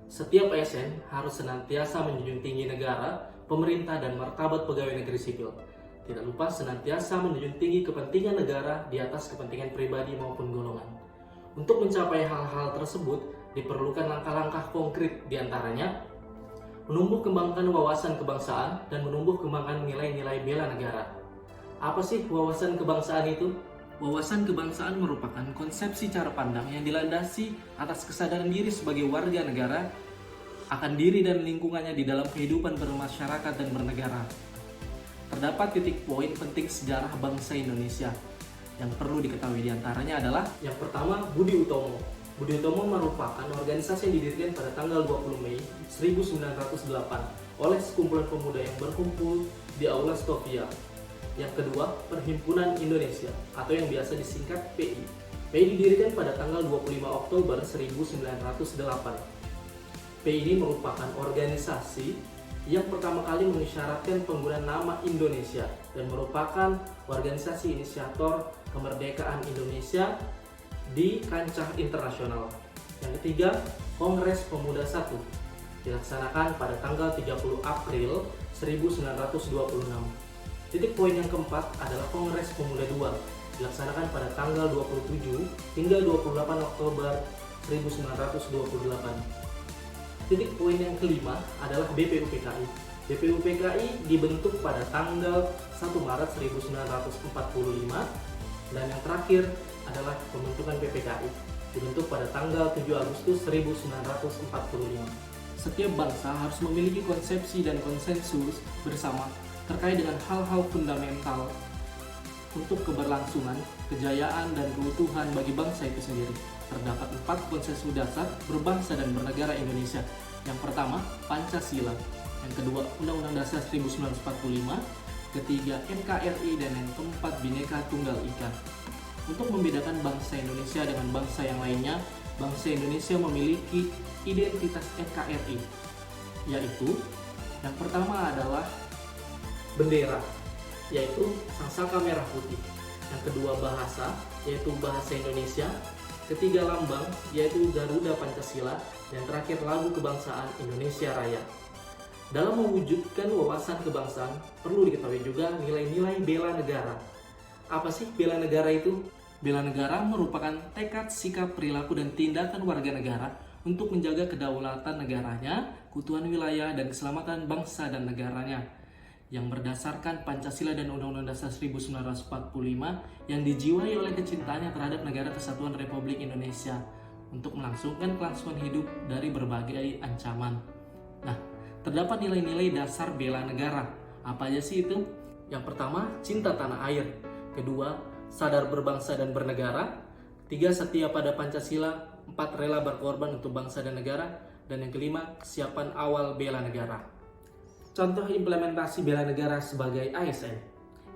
Setiap ASN harus senantiasa menjunjung tinggi negara, pemerintah, dan martabat pegawai negeri sipil. Tidak lupa senantiasa menjunjung tinggi kepentingan negara di atas kepentingan pribadi maupun golongan. Untuk mencapai hal-hal tersebut, diperlukan langkah-langkah konkret diantaranya menumbuh kembangkan wawasan kebangsaan dan menumbuh kembangkan nilai-nilai bela negara. Apa sih wawasan kebangsaan itu? Wawasan kebangsaan merupakan konsepsi cara pandang yang dilandasi atas kesadaran diri sebagai warga negara akan diri dan lingkungannya di dalam kehidupan bermasyarakat dan bernegara. Terdapat titik poin penting sejarah bangsa Indonesia yang perlu diketahui diantaranya adalah yang pertama, Budi Utomo. Budi Utomo merupakan organisasi yang didirikan pada tanggal 20 Mei 1908 oleh sekumpulan pemuda yang berkumpul di Aula Stovia. Yang kedua, Perhimpunan Indonesia atau yang biasa disingkat PI. PI didirikan pada tanggal 25 Oktober 1908. PI ini merupakan organisasi yang pertama kali mengisyaratkan penggunaan nama Indonesia dan merupakan organisasi inisiator kemerdekaan Indonesia di kancah internasional. Yang ketiga, Kongres Pemuda I dilaksanakan pada tanggal 30 April 1926. Titik poin yang keempat adalah Kongres Pemuda II dilaksanakan pada tanggal 27 hingga 28 Oktober 1928. Titik poin yang kelima adalah BPUPKI. BPUPKI dibentuk pada tanggal 1 Maret 1945 dan yang terakhir adalah pembentukan PPKI dibentuk pada tanggal 7 Agustus 1945. Setiap bangsa harus memiliki konsepsi dan konsensus bersama terkait dengan hal-hal fundamental untuk keberlangsungan, kejayaan, dan keutuhan bagi bangsa itu sendiri. Terdapat 4 konsensus dasar berbangsa dan bernegara Indonesia. Yang pertama, Pancasila. Yang kedua, Undang-Undang Dasar 1945. Ketiga, NKRI. Dan yang keempat, Bhinneka Tunggal Ika. Untuk membedakan bangsa Indonesia dengan bangsa yang lainnya, bangsa Indonesia memiliki identitas NKRI, yaitu yang pertama adalah bendera, yaitu sangsaka merah putih. Yang kedua, bahasa, yaitu bahasa Indonesia. Ketiga, lambang, yaitu Garuda Pancasila. Dan terakhir, lagu kebangsaan Indonesia Raya. Dalam mewujudkan wawasan kebangsaan, perlu diketahui juga nilai-nilai bela negara. Apa sih bela negara itu? Bela negara merupakan tekad, sikap, perilaku, dan tindakan warga negara untuk menjaga kedaulatan negaranya, keutuhan wilayah, dan keselamatan bangsa dan negaranya, yang berdasarkan Pancasila dan Undang-Undang Dasar 1945 yang dijiwai oleh kecintaannya terhadap Negara Kesatuan Republik Indonesia untuk melangsungkan kelangsungan hidup dari berbagai ancaman. Nah, terdapat nilai-nilai dasar bela negara. Apa aja sih itu? Yang pertama, cinta tanah air. Kedua, sadar berbangsa dan bernegara. Tiga, setia pada Pancasila. 4, rela berkorban untuk bangsa dan negara. Dan yang kelima, kesiapan awal bela negara. Contoh implementasi bela negara sebagai ASN.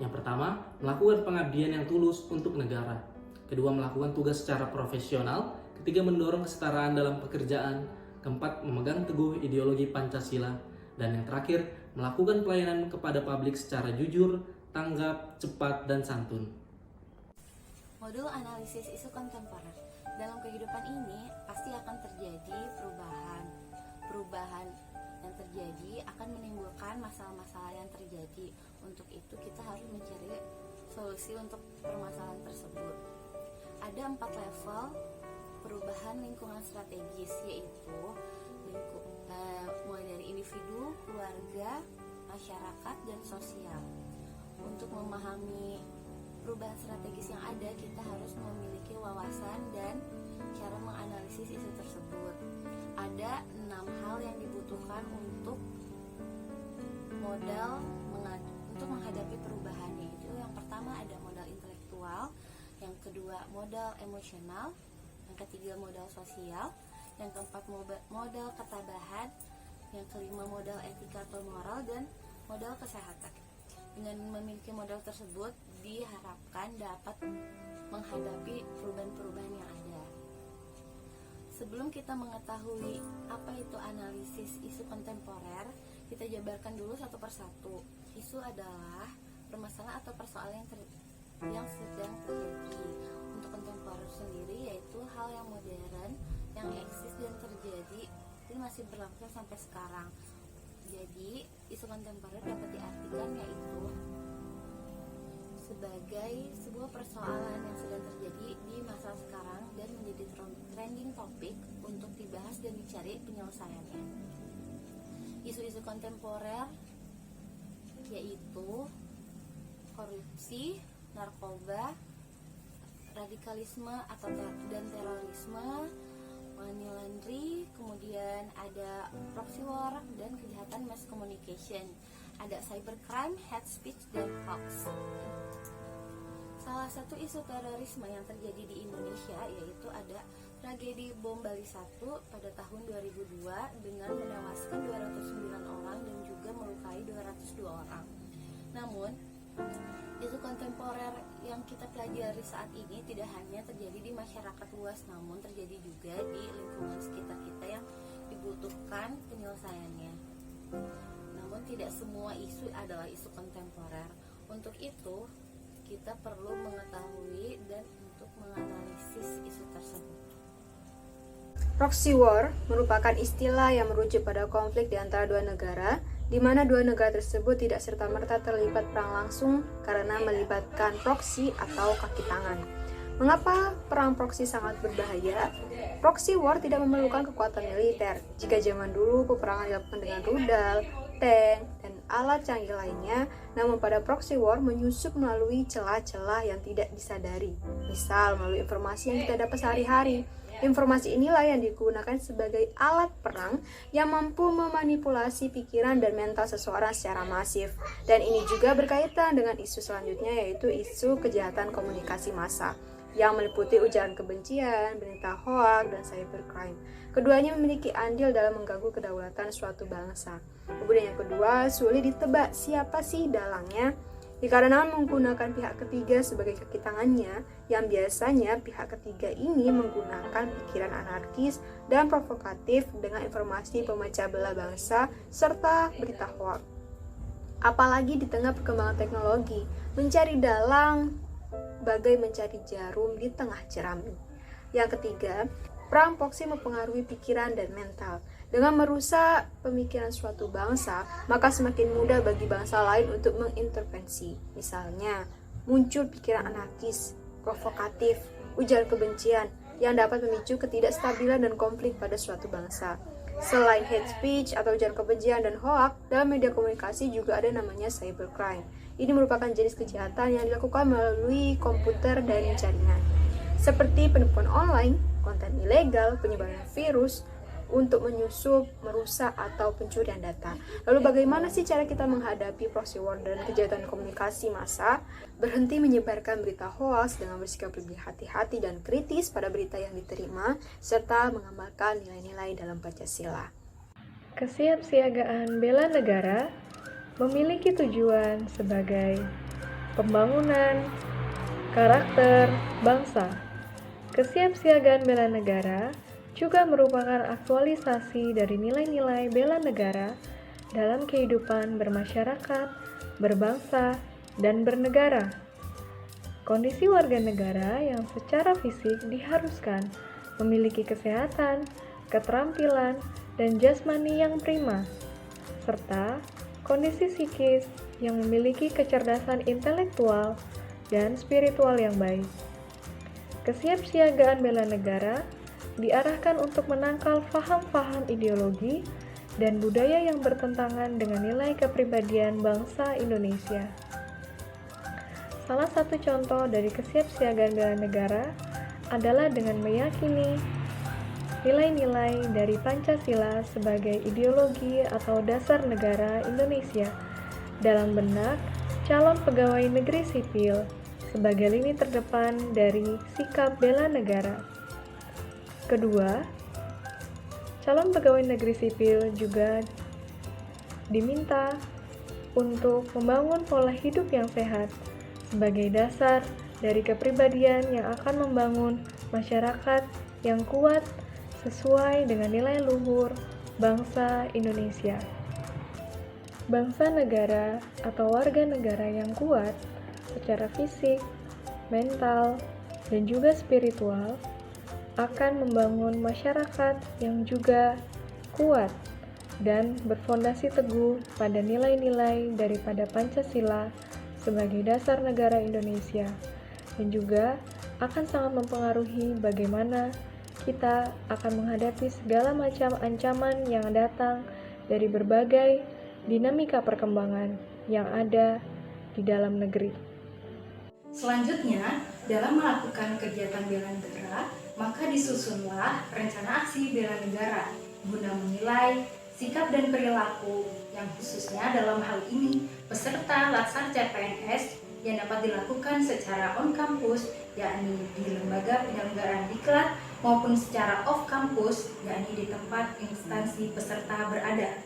Yang pertama, melakukan pengabdian yang tulus untuk negara. Kedua, melakukan tugas secara profesional. Ketiga, mendorong kesetaraan dalam pekerjaan. Keempat, memegang teguh ideologi Pancasila. Dan yang terakhir, melakukan pelayanan kepada publik secara jujur, tanggap, cepat, dan santun. Modul analisis isu kontemporer. Dalam kehidupan ini pasti akan terjadi perubahan. Perubahan yang terjadi akan menimbulkan masalah-masalah yang terjadi. Untuk itu kita harus mencari solusi untuk permasalahan tersebut. Ada 4 level perubahan lingkungan strategis, yaitu mulai dari individu, keluarga, masyarakat, dan sosial. Untuk memahami perubahan strategis yang ada, kita harus memiliki wawasan dan cara menganalisis isu tersebut. Ada 6 hal yang dibutuhkan untuk untuk menghadapi perubahan, yaitu yang pertama ada modal intelektual, yang kedua modal emosional, yang ketiga modal sosial, yang keempat modal ketabahan, yang kelima modal etika atau moral, dan modal kesehatan. Dengan memiliki modal tersebut diharapkan dapat menghadapi perubahan-perubahan yang ada. Sebelum kita mengetahui apa itu analisis isu kontemporer, kita jabarkan dulu satu persatu. Isu adalah permasalahan atau persoalan yang sedang terjadi. Untuk kontemporer sendiri yaitu hal yang modern yang eksis dan terjadi di masih berlangsung sampai sekarang. Jadi, isu kontemporer dapat diartikan yaitu sebagai sebuah persoalan yang sedang terjadi di masa sekarang dan menjadi trending topik untuk dibahas dan dicari penyelesaiannya. Isu-isu kontemporer yaitu korupsi, narkoba, radikalisme atau dan terorisme, money laundry, kemudian ada proxy war dan kejahatan mass communication, ada cybercrime, hate speech, dan hoax. Salah satu isu terorisme yang terjadi di Indonesia yaitu ada tragedi bom Bali 1 pada tahun 2002 dengan menewaskan 209 orang dan juga melukai 202 orang. Namun, isu kontemporer yang kita pelajari saat ini tidak hanya terjadi di masyarakat luas, namun terjadi juga di lingkungan sekitar kita yang dibutuhkan penyelesaiannya. Namun tidak semua isu adalah isu kontemporer. Untuk itu, kita perlu mengetahui dan untuk menganalisis isu tersebut. Proxy war merupakan istilah yang merujuk pada konflik di antara dua negara, di mana dua negara tersebut tidak serta-merta terlibat perang langsung karena melibatkan proxy atau kaki tangan. Mengapa perang proxy sangat berbahaya? Proxy war tidak memerlukan kekuatan militer. Jika zaman dulu peperangan dilakukan dengan rudal, tank, dan alat canggih lainnya, namun pada proxy war menyusup melalui celah-celah yang tidak disadari. Misal melalui informasi yang kita dapat sehari-hari. Informasi inilah yang digunakan sebagai alat perang yang mampu memanipulasi pikiran dan mental seseorang secara masif. Dan ini juga berkaitan dengan isu selanjutnya, yaitu isu kejahatan komunikasi massa yang meliputi ujaran kebencian, berita hoaks, dan cybercrime. Keduanya memiliki andil dalam mengganggu kedaulatan suatu bangsa. Kemudian yang kedua, sulit ditebak siapa sih dalangnya. Dikarenakan menggunakan pihak ketiga sebagai kaki tangannya, yang biasanya pihak ketiga ini menggunakan pikiran anarkis dan provokatif dengan informasi pemecah belah bangsa serta berita hoaks. Apalagi di tengah perkembangan teknologi, mencari dalang bagai mencari jarum di tengah jerami. Yang ketiga, perang proksi mempengaruhi pikiran dan mental. Dengan merusak pemikiran suatu bangsa, maka semakin mudah bagi bangsa lain untuk mengintervensi. Misalnya, muncul pikiran anarkis, provokatif, ujaran kebencian yang dapat memicu ketidakstabilan dan konflik pada suatu bangsa. Selain hate speech atau ujaran kebencian dan hoaks, dalam media komunikasi juga ada namanya cybercrime. Ini merupakan jenis kejahatan yang dilakukan melalui komputer dan jaringan, seperti penipuan online, konten ilegal, penyebaran virus, untuk menyusup, merusak, atau pencurian data. Lalu bagaimana sih cara kita menghadapi proxy war dan kejahatan komunikasi massa? Berhenti menyebarkan berita hoaks dengan bersikap lebih hati-hati dan kritis pada berita yang diterima, serta mengamalkan nilai-nilai dalam Pancasila. Kesiapsiagaan bela negara memiliki tujuan sebagai pembangunan karakter bangsa. Kesiapsiagaan bela negara juga merupakan aktualisasi dari nilai-nilai bela negara dalam kehidupan bermasyarakat, berbangsa, dan bernegara. Kondisi warga negara yang secara fisik diharuskan memiliki kesehatan, keterampilan, dan jasmani yang prima, serta kondisi psikis yang memiliki kecerdasan intelektual dan spiritual yang baik. Kesiapsiagaan bela negara diarahkan untuk menangkal faham-faham ideologi dan budaya yang bertentangan dengan nilai kepribadian bangsa Indonesia. Salah satu contoh dari kesiapsiagaan bela negara adalah dengan meyakini nilai-nilai dari Pancasila sebagai ideologi atau dasar negara Indonesia dalam benak calon pegawai negeri sipil sebagai lini terdepan dari sikap bela negara. Kedua, calon pegawai negeri sipil juga diminta untuk membangun pola hidup yang sehat sebagai dasar dari kepribadian yang akan membangun masyarakat yang kuat sesuai dengan nilai luhur bangsa Indonesia. Bangsa negara atau warga negara yang kuat secara fisik, mental, dan juga spiritual akan membangun masyarakat yang juga kuat, dan berfondasi teguh pada nilai-nilai daripada Pancasila sebagai dasar negara Indonesia, dan juga akan sangat mempengaruhi bagaimana kita akan menghadapi segala macam ancaman yang datang dari berbagai dinamika perkembangan yang ada di dalam negeri. Selanjutnya, dalam melakukan kegiatan bela negara, maka disusunlah rencana aksi bela negara guna menilai sikap dan perilaku yang khususnya dalam hal ini peserta Latsar CPNS yang dapat dilakukan secara on campus, yakni di lembaga penyelenggaraan diklat, maupun secara off campus, yakni di tempat instansi peserta berada.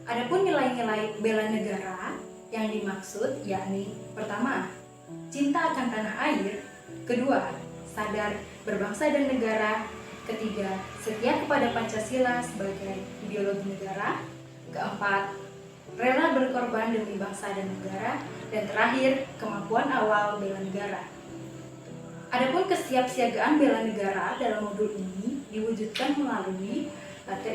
Adapun nilai-nilai bela negara yang dimaksud yakni pertama, cinta akan tanah air, kedua, sadar berbangsa dan negara, ketiga, setia kepada Pancasila sebagai ideologi negara, keempat, rela berkorban demi bangsa dan negara, dan terakhir, kemampuan awal bela negara. Adapun kesiapsiagaan bela negara dalam modul ini diwujudkan melalui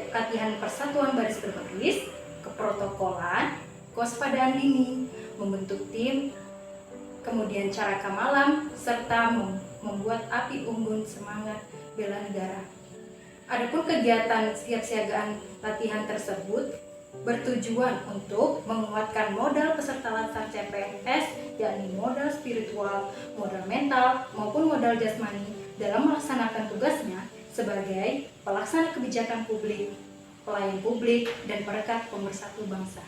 latihan persatuan baris berbaris, keprotokolan, kewaspadaan dini, membentuk tim, kemudian cara kamalam, serta membuat api unggun semangat bela negara. Adapun kegiatan kesiapsiagaan latihan tersebut bertujuan untuk menguatkan modal peserta Latsar CPNS, yakni modal spiritual, modal mental, maupun modal jasmani dalam melaksanakan tugasnya sebagai pelaksana kebijakan publik, pelayan publik, dan perekat pemersatu bangsa.